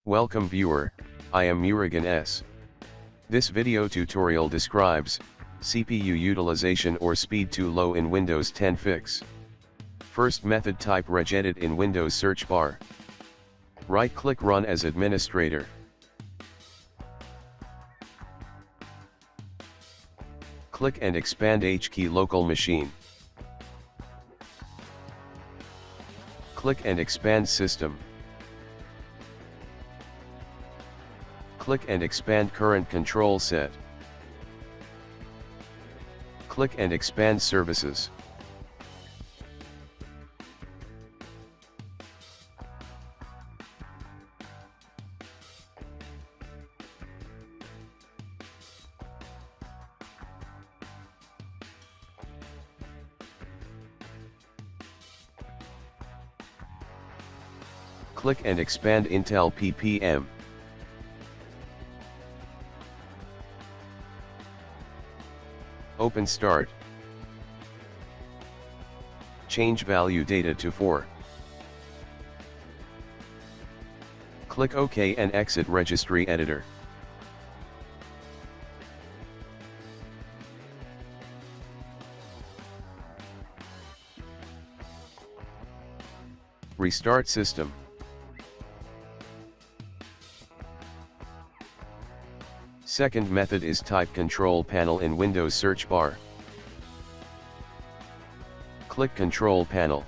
Welcome viewer, I am Murugan S. This video tutorial describes CPU utilization or speed too low in Windows 10 fix. First method, type regedit in Windows search bar. Right-click Run as administrator. Click and expand H key local machine. Click and expand system. Click and expand current control set. Click and expand services. Click and expand Intel ppm. Open Start. Change value data to 4. Click OK and exit registry editor. Restart system. Second method is type control panel in Windows search bar. Click control panel.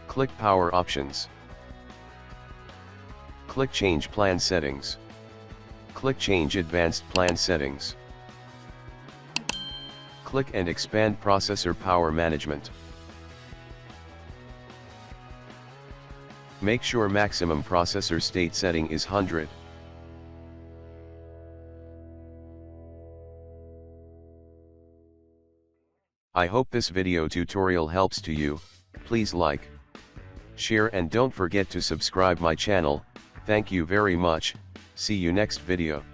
Click power options. Click change plan settings. Click change advanced plan settings. Click and expand processor power management. Make sure maximum processor state setting is 100. I hope this video tutorial helps to you. Please like, share and don't forget to subscribe my channel. Thank you very much. See you next video.